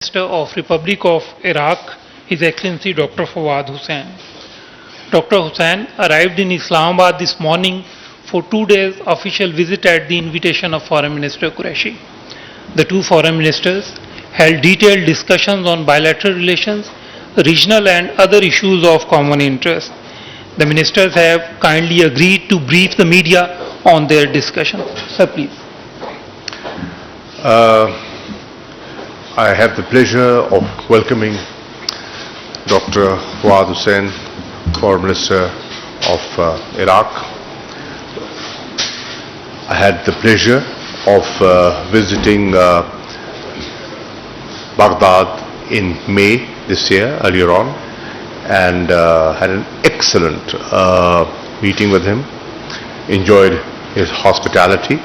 Minister of Republic of Iraq, His Excellency Dr. Jawad Hussain. Dr. Hussain arrived in Islamabad this morning for 2 days official visit at the invitation of Foreign Minister Qureshi. The two foreign ministers held detailed discussions on bilateral relations, regional and other issues of common interest. The ministers have kindly agreed to brief the media on their discussion. Sir, please. I have the pleasure of welcoming Dr. Jawad Hussain, Foreign Minister of Iraq. I had the pleasure of visiting Baghdad in May this year, earlier on, and had an excellent meeting with him, enjoyed his hospitality,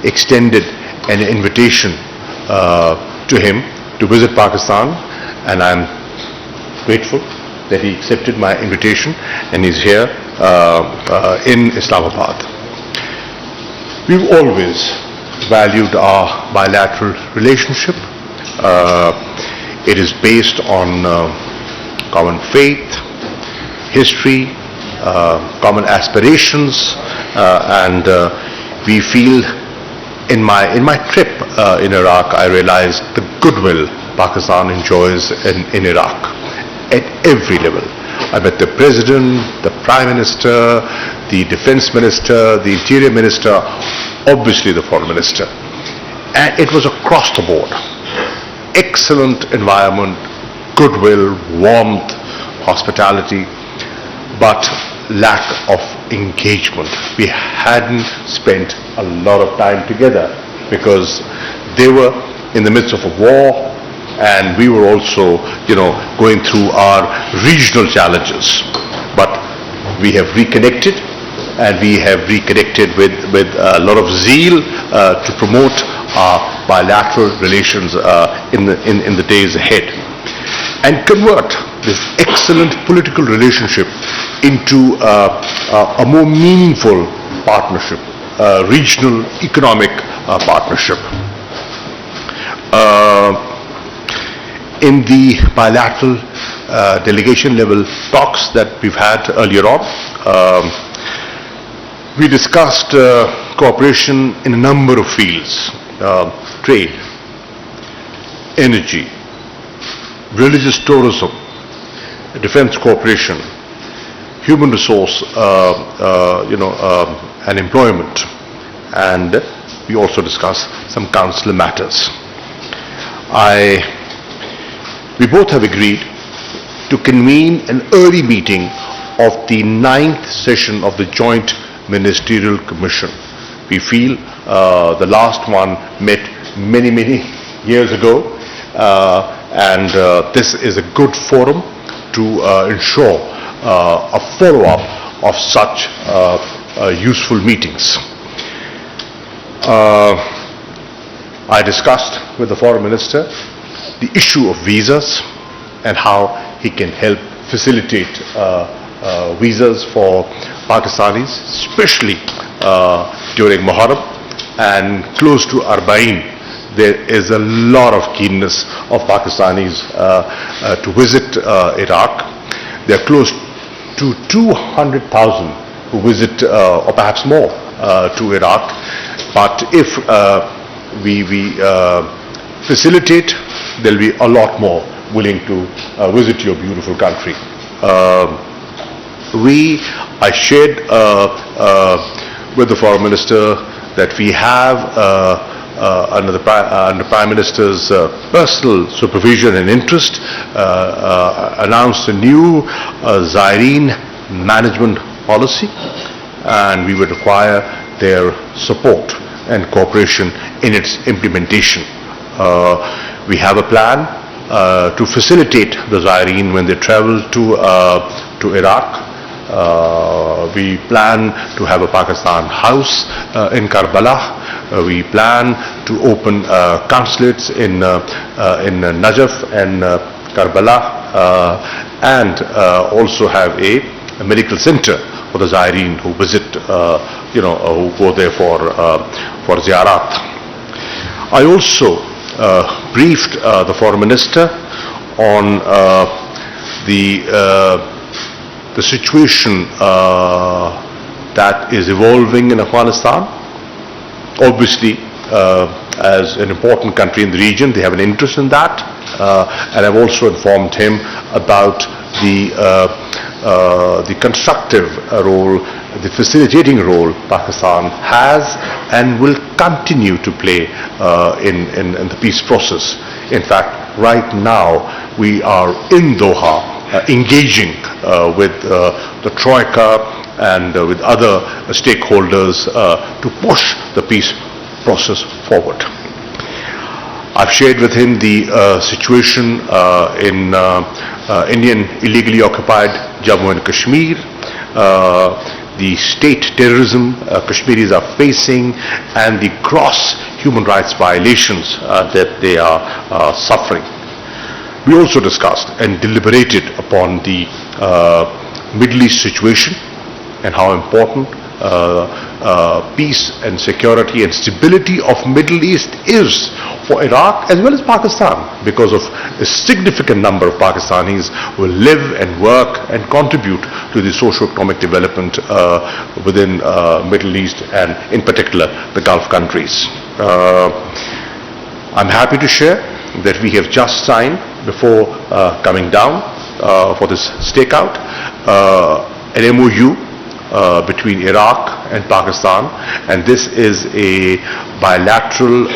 extended an invitation to him to visit Pakistan, and I'm grateful that he accepted my invitation and is here in Islamabad. We've always valued our bilateral relationship. It is based on common faith, history, common aspirations, and we feel in my trip in Iraq, I realized the goodwill Pakistan enjoys in Iraq at every level. I met the President, the Prime Minister, the Defense Minister, the Interior Minister, obviously the Foreign Minister. And it was across the board. Excellent environment, goodwill, warmth, hospitality, but lack of engagement. We hadn't spent a lot of time together because they were in the midst of a war and we were also, going through our regional challenges. But we have reconnected, and we have reconnected with a lot of zeal to promote our bilateral relations in the days ahead, and convert this excellent political relationship into a more meaningful partnership, regional economic partnership. In the bilateral delegation level talks that we've had earlier on, we discussed cooperation in a number of fields: trade, energy, religious tourism, defense cooperation, human resource, and employment, and we also discussed some consular matters. We both have agreed to convene an early meeting of the 9th session of the Joint Ministerial Commission. We feel the last one met many years ago, and this is a good forum to ensure a follow-up of such useful meetings. I discussed with the Foreign Minister the issue of visas and how he can help facilitate visas for Pakistanis, especially during Muharram and close to Arba'in. There is a lot of keenness of Pakistanis to visit Iraq. There are close to 200,000 who visit, or perhaps more, to Iraq. But if we facilitate, there will be a lot more willing to visit your beautiful country. I shared with the Foreign Minister that we have under Prime Minister's personal supervision and interest announced a new Zyrine management policy, and we would require their support and cooperation in its implementation. We have a plan to facilitate the Zyrine when they travel to Iraq. We plan to have a Pakistan house in Karbala. We plan to open consulates in Najaf and Karbala, and also have a medical center for the Zyrine who visit, who go there for ziyarat. I also briefed the Foreign Minister on the situation that is evolving in Afghanistan. Obviously, as an important country in the region, they have an interest in that, and I've also informed him about the constructive role, the facilitating role Pakistan has and will continue to play in the peace process. In fact, right now we are in Doha engaging with the Troika and with other stakeholders to push the peace process forward. I've shared with him the situation in Indian illegally occupied Jammu and Kashmir, the state terrorism Kashmiris are facing, and the gross human rights violations that they are suffering. We also discussed and deliberated upon the Middle East situation and how important peace and security and stability of Middle East is for Iraq as well as Pakistan, because of a significant number of Pakistanis who live and work and contribute to the socio-economic development within Middle East and in particular the Gulf countries. I'm happy to share that we have just signed, before coming down for this stakeout, an MOU between Iraq and Pakistan, and this is a bilateral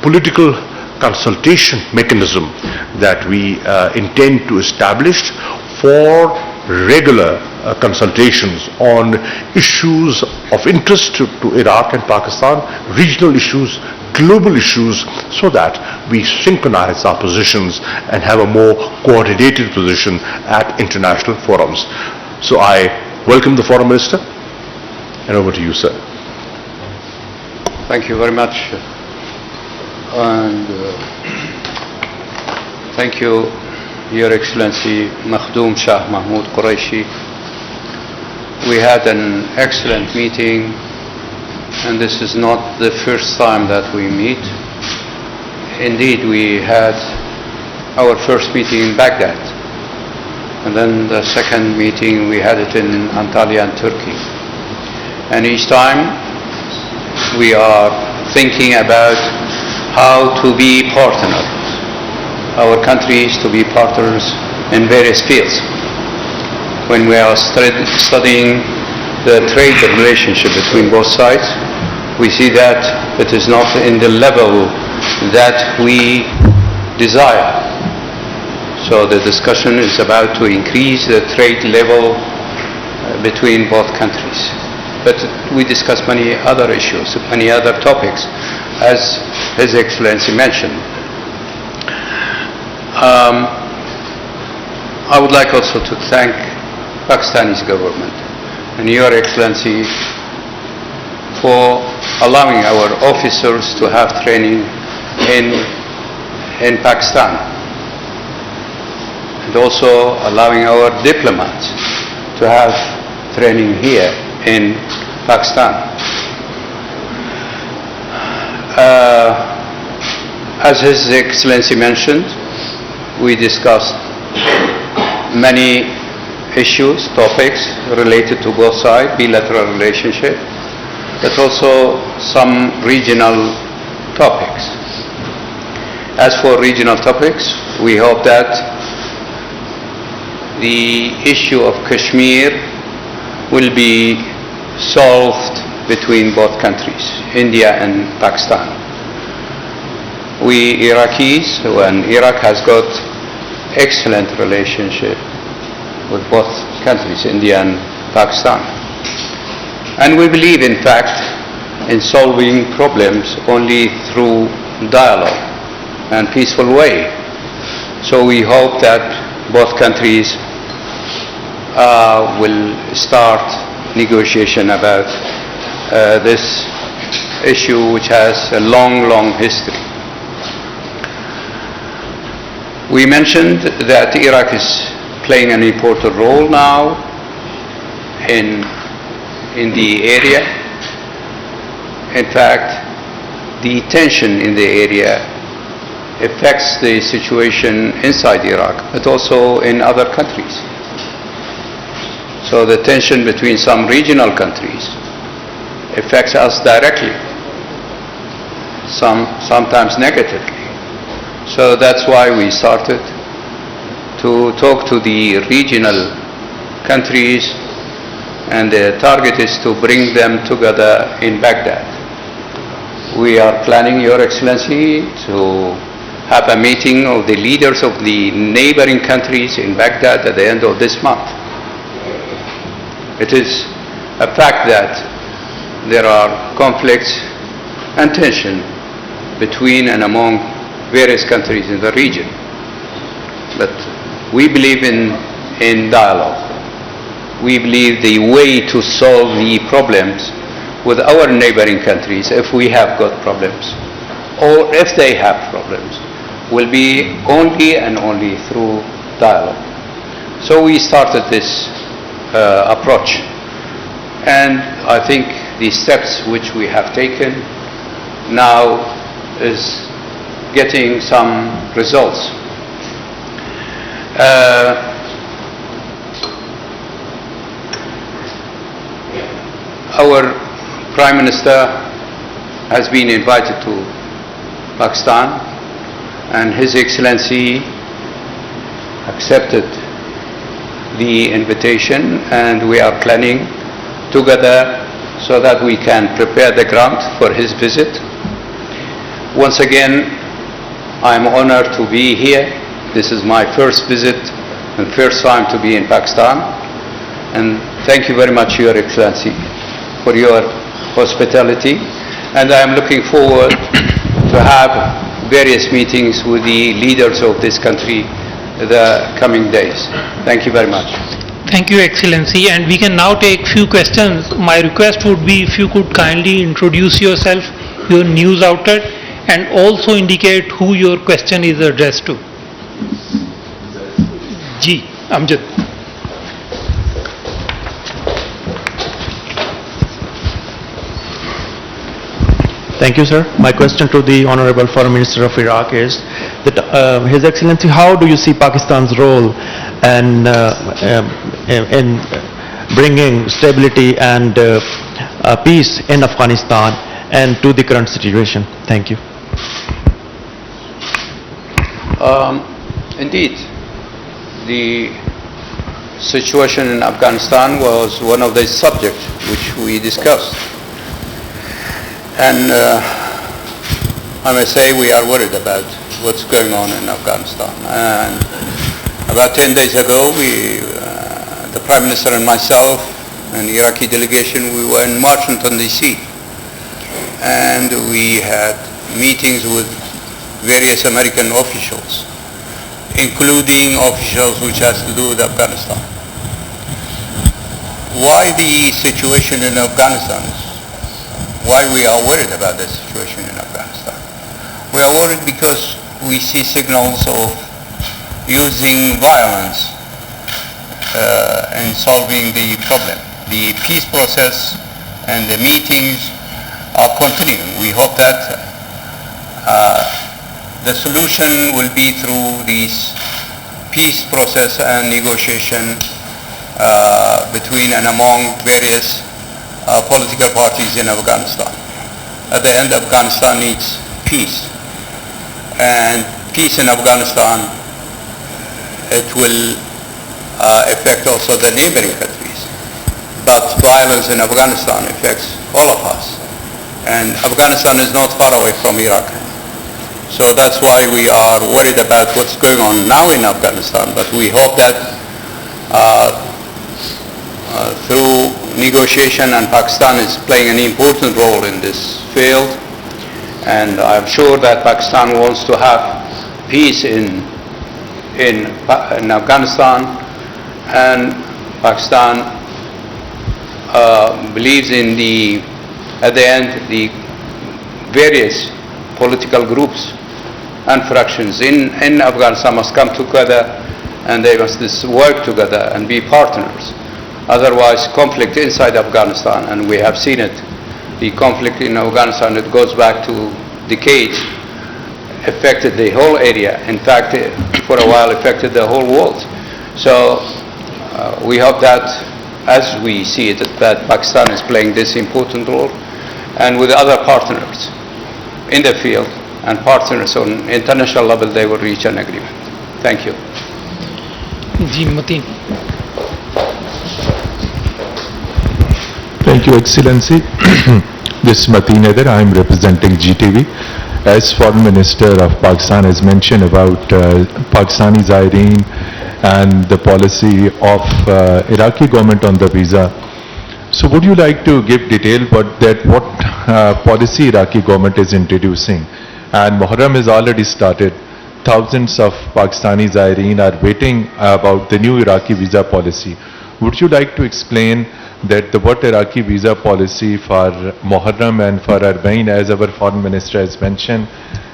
political consultation mechanism that we intend to establish for regular consultations on issues of interest to Iraq and Pakistan, regional issues, global issues, so that we synchronize our positions and have a more coordinated position at international forums. So I welcome the Foreign Minister, and over to you, sir. Thank you very much, and thank you, Your Excellency Makhdoom Shah Mehmood Qureshi. We had an excellent meeting, and this is not the first time that we meet. Indeed, we had our first meeting in Baghdad, and then the second meeting we had it in Antalya in Turkey. And each time we are thinking about how to be partners, our countries to be partners in various fields. When we are studying the trade relationship between both sides, we see that it is not in the level that we desire. So the discussion is about to increase the trade level between both countries. But we discuss many other issues, many other topics, as His Excellency mentioned. I would like also to thank Pakistani government and Your Excellency for allowing our officers to have training in Pakistan, and also allowing our diplomats to have training here in Pakistan. As His Excellency mentioned, we discussed many issues, topics related to both sides, bilateral relationship, but also some regional topics. As for regional topics, we hope that the issue of Kashmir will be solved between both countries, India and Pakistan. We Iraqis, and Iraq has got excellent relationship with both countries, India and Pakistan. And we believe, in fact, in solving problems only through dialogue and peaceful way. So we hope that both countries will start negotiation about this issue, which has a long history. We mentioned that Iraq is playing an important role now in the area. In fact, the tension in the area affects the situation inside Iraq, but also in other countries. So the tension between some regional countries affects us directly, sometimes negatively. So that's why we started to talk to the regional countries, and the target is to bring them together in Baghdad. We are planning, Your Excellency, to have a meeting of the leaders of the neighboring countries in Baghdad at the end of this month. It is a fact that there are conflicts and tension between and among various countries in the region. But we believe in dialogue. We believe the way to solve the problems with our neighboring countries, if we have got problems, or if they have problems, will be only and only through dialogue. So we started this approach, and I think the steps which we have taken now is getting some results. Our Prime Minister has been invited to Pakistan, and His Excellency accepted the invitation, and we are planning together so that we can prepare the ground for his visit. Once again, I am honored to be here. This is my first visit and first time to be in Pakistan, and thank you very much, Your Excellency, for your hospitality, and I am looking forward to have various meetings with the leaders of this country the coming days. Thank you very much. Thank you, Excellency, and we can now take few questions. My request would be if you could kindly introduce yourself, your news outlet, and also indicate who your question is addressed to. Ji, Amjad. Thank you, sir. My question to the Honorable Foreign Minister of Iraq is that His Excellency, how do you see Pakistan's role in bringing stability and peace in Afghanistan and to the current situation? Thank you. Indeed, the situation in Afghanistan was one of the subjects which we discussed. And I may say we are worried about what's going on in Afghanistan. And about 10 days ago, the Prime Minister and myself and the Iraqi delegation, we were in Washington, D.C. And we had meetings with various American officials, including officials which has to do with Afghanistan. Why the situation in Afghanistan is why we are worried about the situation in Afghanistan. We are worried because we see signals of using violence in solving the problem. The peace process and the meetings are continuing. We hope that the solution will be through this peace process and negotiation between and among various political parties in Afghanistan. At the end, Afghanistan needs peace, and peace in Afghanistan, it will affect also the neighboring countries. But violence in Afghanistan affects all of us, and Afghanistan is not far away from Iraq. So that's why we are worried about what's going on now in Afghanistan, but we hope that through negotiation, and Pakistan is playing an important role in this field, and I'm sure that Pakistan wants to have peace in Afghanistan, and Pakistan believes in at the end, the various political groups and fractions in Afghanistan must come together, and they must work together and be partners. Otherwise, conflict inside Afghanistan, and we have seen it, the conflict in Afghanistan, it goes back to decades, affected the whole area. In fact, for a while affected the whole world. So we hope that, as we see it, that Pakistan is playing this important role, and with other partners in the field and partners on international level, they will reach an agreement. Thank you. Ji Mateen. Thank you, Excellency. This is Mateen Edar. I am representing GTV. As Foreign Minister of Pakistan has mentioned about Pakistani Zaireen and the policy of Iraqi government on the visa. So would you like to give detail what policy Iraqi government is introducing? And Muharram has already started. Thousands of Pakistani Zaireen are waiting about the new Iraqi visa policy. Would you like to explain that what Iraqi visa policy for Muharram and for Arba'in, as our Foreign Minister has mentioned,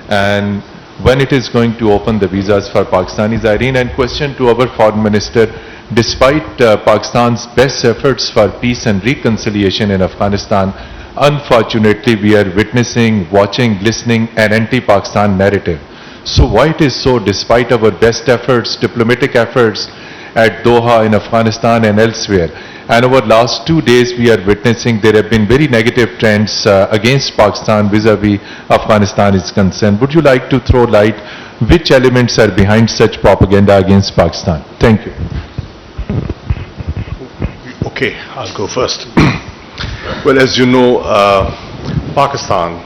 and when it is going to open the visas for Pakistani Zaireen? And question to our Foreign Minister, despite Pakistan's best efforts for peace and reconciliation in Afghanistan, unfortunately we are witnessing, watching, listening an anti-Pakistan narrative. So why it is so, despite our best efforts, diplomatic efforts at Doha in Afghanistan and elsewhere, and over last 2 days we are witnessing there have been very negative trends against Pakistan vis-a-vis Afghanistan is concerned. Would you like to throw light which elements are behind such propaganda against Pakistan? Thank you. Okay, I'll go first. Well, as you know, Pakistan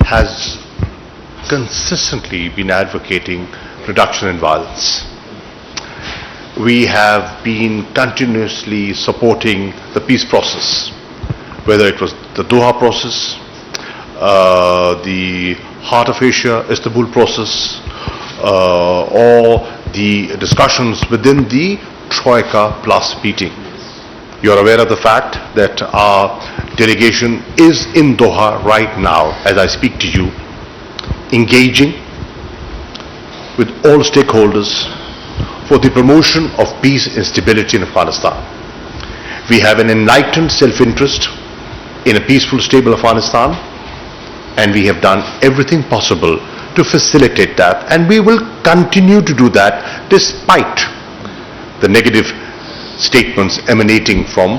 has consistently been advocating reduction in violence. We have been continuously supporting the peace process, whether it was the Doha process, the Heart of Asia, Istanbul process, or the discussions within the Troika Plus meeting. You are aware of the fact that our delegation is in Doha right now, as I speak to you, engaging with all stakeholders for the promotion of peace and stability in Afghanistan. We have an enlightened self-interest in a peaceful, stable Afghanistan, and we have done everything possible to facilitate that, and we will continue to do that despite the negative statements emanating from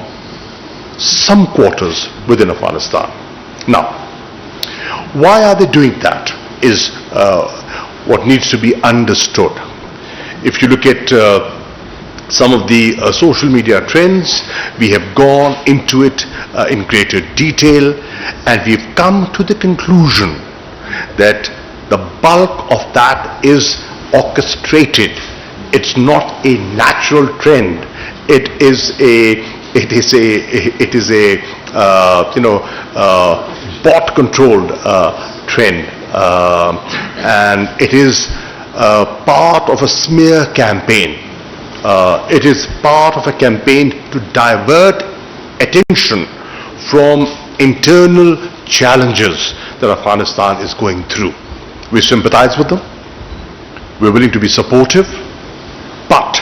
some quarters within Afghanistan. Now, why are they doing that is what needs to be understood. If you look at some of the social media trends, we have gone into it in greater detail, and we've come to the conclusion that the bulk of that is orchestrated. It's not a natural trend. It is a bot-controlled trend, and it is part of a smear campaign. It is part of a campaign to divert attention from internal challenges that Afghanistan is going through. We sympathize with them. We're willing to be supportive, but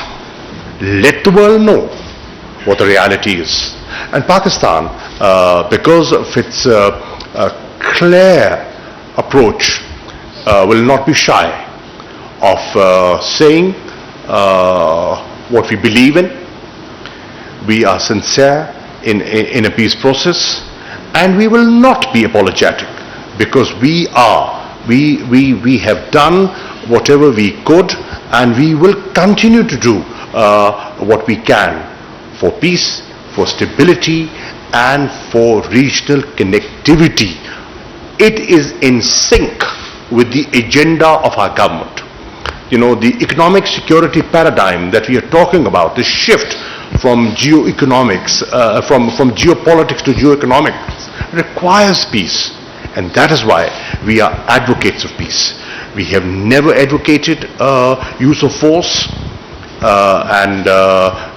let the world know what the reality is. And Pakistan, because of its clear approach, will not be shy of saying what we believe in. We are sincere in a peace process, and we will not be apologetic, because we have done whatever we could, and we will continue to do what we can for peace, for stability, and for regional connectivity. It is in sync with the agenda of our government. You know, the economic security paradigm that we are talking about, the shift from geoeconomics, from geopolitics to geoeconomics, requires peace. And that is why we are advocates of peace. We have never advocated use of force, and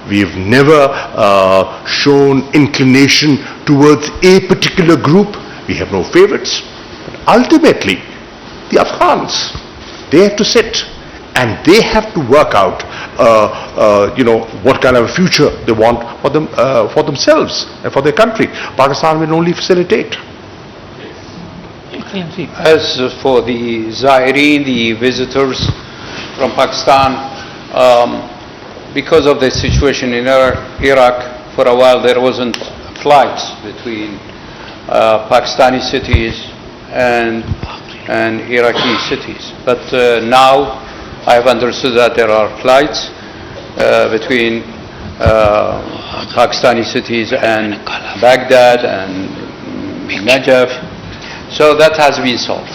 we've never shown inclination towards a particular group. We have no favorites. But ultimately, the Afghans, they have to sit and they have to work out, what kind of a future they want for themselves and for their country. Pakistan will only facilitate. Excellency. As for the Zaireen, the visitors from Pakistan, because of the situation in Iraq, for a while there wasn't flights between Pakistani cities and Iraqi cities. But now I have understood that there are flights between Pakistani cities and Baghdad and Najaf. So that has been solved.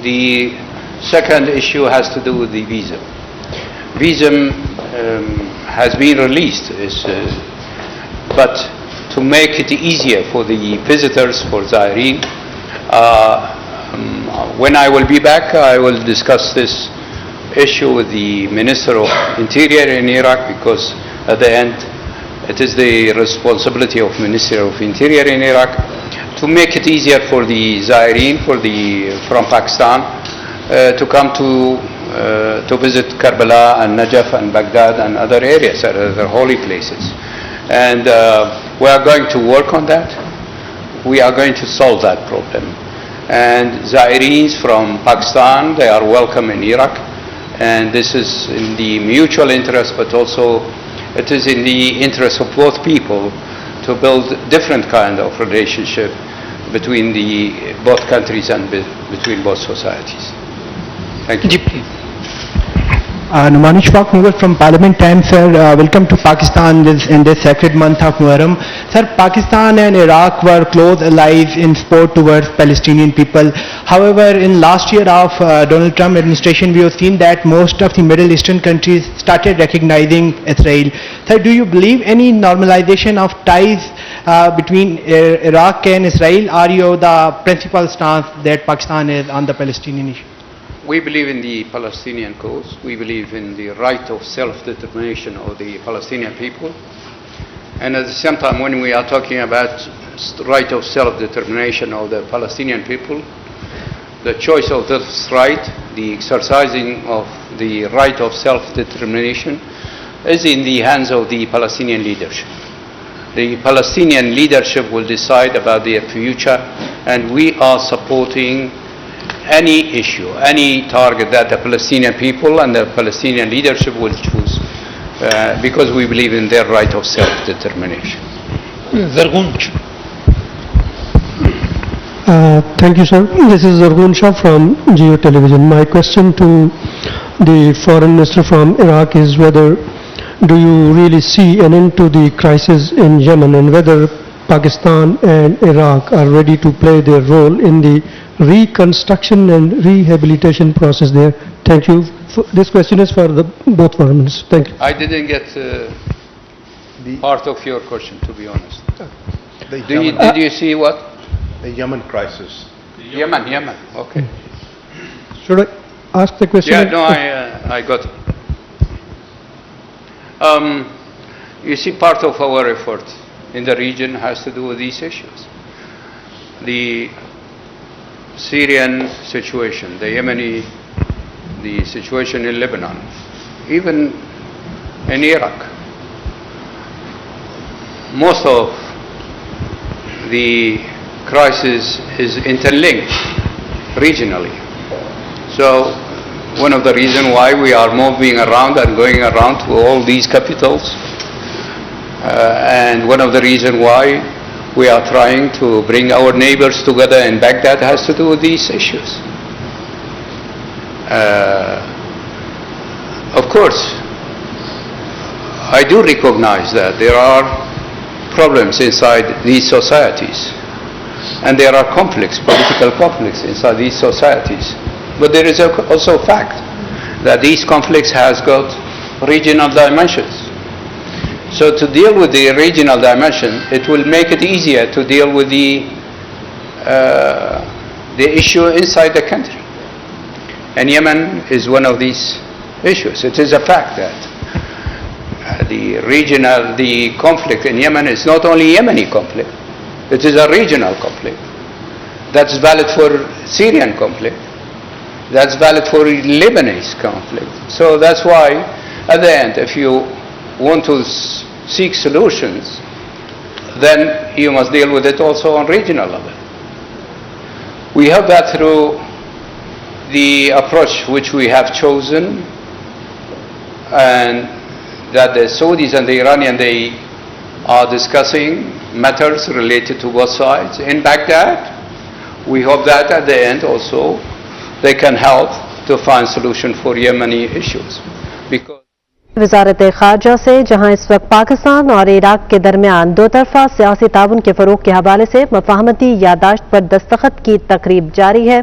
The second issue has to do with the visa. Visa has been released, but to make it easier for the visitors, for Zaireen, when I will be back, I will discuss this issue with the Minister of Interior in Iraq, because at the end it is the responsibility of Minister of Interior in Iraq to make it easier for the Zaireen, from Pakistan, to come to visit Karbala and Najaf and Baghdad and other areas, other holy places. And we are going to work on that. We are going to solve that problem. And Zaireens from Pakistan, they are welcome in Iraq. And this is in the mutual interest, but also it is in the interest of both people to build different kind of relationship between both countries and between both societies. Thank you. Numanish Mughal from Parliament Times, sir. Welcome to Pakistan in this sacred month of Muharram. Sir, Pakistan and Iraq were close allies in support towards Palestinian people. However, in last year of Donald Trump administration, we have seen that most of the Middle Eastern countries started recognizing Israel. Sir, do you believe any normalization of ties between Iraq and Israel? Are you the principal stance that Pakistan is on the Palestinian issue? We believe in the Palestinian cause. We believe in the right of self-determination of the Palestinian people. And at the same time, when we are talking about the right of self-determination of the Palestinian people, the choice of this right, the exercising of the right of self-determination, is in the hands of the Palestinian leadership. The Palestinian leadership will decide about their future, and we are supporting any issue, any target that the Palestinian people and the Palestinian leadership will choose, because we believe in their right of self-determination. Zargun. Thank you, sir. This is Zargun Shah from Geo Television. My question to the Foreign Minister from Iraq is whether do you really see an end to the crisis in Yemen, and whether Pakistan and Iraq are ready to play their role in the reconstruction and rehabilitation process there. Thank you. This question is for both foreign ministers. Thank you. I didn't get part of your question, to be honest. Did you see what? The Yemen crisis. Yemen. Okay. Should I ask the question? Yeah, no, I got it. You see, part of our effort in the region has to do with these issues. The Syrian situation, the Yemeni, the situation in Lebanon, even in Iraq. Most of the crisis is interlinked regionally. So one of the reasons why we are moving around and going around to all these capitals, and one of the reasons why we are trying to bring our neighbors together in Baghdad has to do with these issues. Of course, I do recognize that there are problems inside these societies, and there are conflicts, political conflicts inside these societies. But there is also a fact that these conflicts has got regional dimensions. So to deal with the regional dimension, it will make it easier to deal with the issue inside the country. And Yemen is one of these issues. It is a fact that the conflict in Yemen is not only Yemeni conflict, it is a regional conflict. That's valid for Syrian conflict. That's valid for Lebanese conflict. So that's why, at the end, if you want to seek solutions, then you must deal with it also on regional level. We hope that through the approach which we have chosen, and that the Saudis and the Iranians, they are discussing matters related to both sides in Baghdad. We hope that at the end also they can help to find solution for Yemeni issues. Because وزارت خارجہ سے جہاں اس وقت پاکستان اور عراق کے درمیان دو طرفہ سیاسی تعاون کے فروغ کے حوالے سے مفاہمتی یادداشت پر دستخط کی تقریب جاری ہے،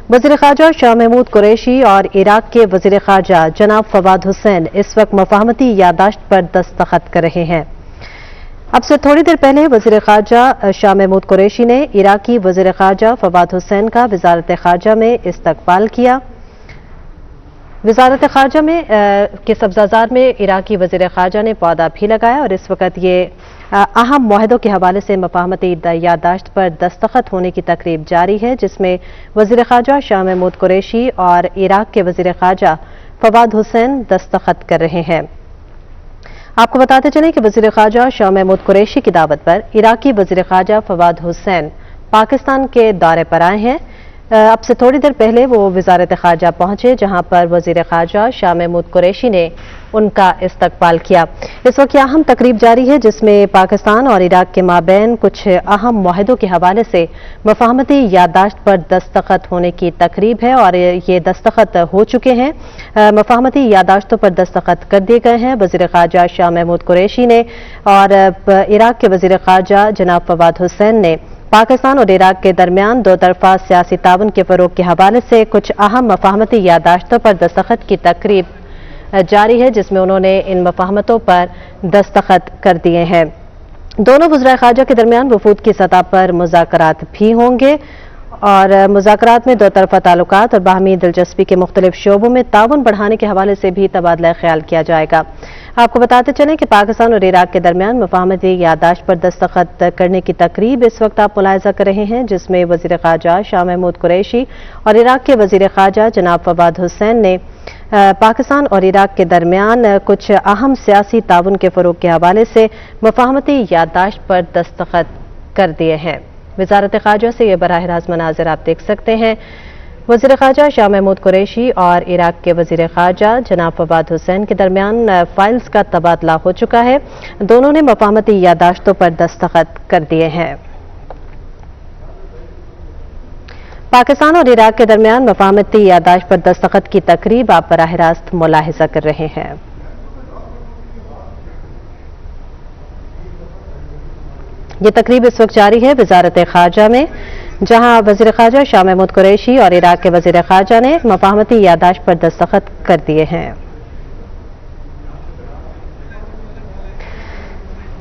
وزیر خارجہ شاہ محمود قریشی اور عراق کے وزیر خارجہ جناب فواد حسین اس وقت مفاہمتی یادداشت پر دستخط کر رہے ہیں۔ اب سے تھوڑی دیر پہلے وزیر خارجہ شاہ محمود قریشی نے عراقی وزیر خارجہ فواد حسین کا وزارت خارجہ میں استقبال کیا۔ وزارت خارجہ میں کے سبزازار میں عراقی وزیر خارجہ نے پودا بھی لگایا اور اس وقت یہ اہم معاہدوں کے حوالے سے مفاہمتی یادداشت پر دستخط ہونے کی تقریب جاری ہے، جس میں وزیر خارجہ شاہ محمود قریشی اور عراق کے وزیر خارجہ فواد حسین دستخط کر رہے ہیں۔ آپ کو بتاتے چلیں کہ وزیر خارجہ شاہ محمود قریشی کی دعوت پر عراقی وزیر خارجہ فواد حسین پاکستان کے دورے پر آئے ہیں۔ اب سے تھوڑی دیر پہلے وہ وزارت خارجہ پہنچے، جہاں پر وزیر خارجہ شاہ محمود قریشی نے ان کا استقبال کیا۔ اس وقت یہ اہم تقریب جاری ہے، جس میں پاکستان اور عراق کے مابین کچھ اہم معاہدوں کے حوالے سے مفاہمتی یادداشت پر دستخط ہونے کی تقریب ہے اور یہ دستخط ہو چکے ہیں۔ مفاہمتی یادداشتوں پر دستخط کر دیے گئے ہیں۔ وزیر خارجہ شاہ محمود قریشی نے اور عراق کے وزیر خارجہ جناب فواد حسین نے پاکستان اور عراق کے درمیان دو طرفہ سیاسی تعاون کے فروغ کے حوالے سے کچھ اہم مفاہمتی یادداشتوں پر دستخط کی تقریب جاری ہے، جس میں انہوں نے ان مفاہمتوں پر دستخط کر دیے ہیں۔ دونوں وزراء خارجہ کے درمیان وفود کی سطح پر مذاکرات بھی ہوں گے اور مذاکرات میں دو طرفہ تعلقات اور باہمی دلچسپی کے مختلف شعبوں میں تعاون بڑھانے کے حوالے سے بھی تبادلہ خیال کیا جائے گا۔ آپ کو بتاتے چلیں کہ پاکستان اور عراق کے درمیان مفاہمتی یادداشت پر دستخط کرنے کی تقریب اس وقت آپ ملاحظہ کر رہے ہیں، جس میں وزیر خارجہ شاہ محمود قریشی اور عراق کے وزیر خارجہ جناب فواد حسین نے پاکستان اور عراق کے درمیان کچھ اہم سیاسی تعاون کے فروغ کے حوالے سے مفاہمتی یادداشت پر دستخط کر دیے ہیں۔ وزارت خارجہ سے یہ براہ راست مناظر آپ دیکھ سکتے ہیں۔ وزیر خارجہ شاہ محمود قریشی اور عراق کے وزیر خارجہ جناب فواد حسین کے درمیان فائلز کا تبادلہ ہو چکا ہے۔ دونوں نے مفاہمتی یادداشتوں پر دستخط کر دیے ہیں۔ پاکستان اور عراق کے درمیان مفاہمتی یادداشت پر دستخط کی تقریب آپ براہ راست ملاحظہ کر رہے ہیں۔ یہ تقریب اس وقت جاری ہے وزارت خارجہ میں، جہاں وزیر خارجہ شاہ محمود قریشی اور عراق کے وزیر خارجہ نے مفاہمتی یادداشت پر دستخط کر دیے ہیں۔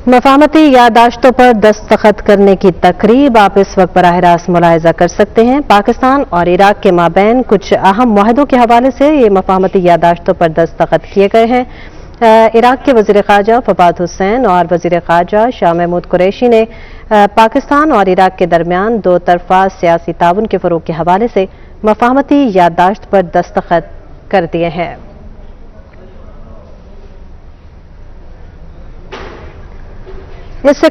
مفاہمتی یادداشتوں پر دستخط کرنے کی تقریب آپ اس وقت براہ راست ملاحظہ کر سکتے ہیں۔ پاکستان اور عراق کے مابین کچھ اہم معاہدوں کے حوالے سے یہ مفاہمتی یادداشتوں پر دستخط کیے گئے ہیں۔ عراق کے وزیر خارجہ فواد حسین اور وزیر خارجہ شاہ محمود قریشی نے پاکستان اور عراق کے درمیان دو طرفہ سیاسی تعاون کے فروغ کے حوالے سے مفاہمتی یادداشت پر دستخط کر دیے ہیں۔ اس سے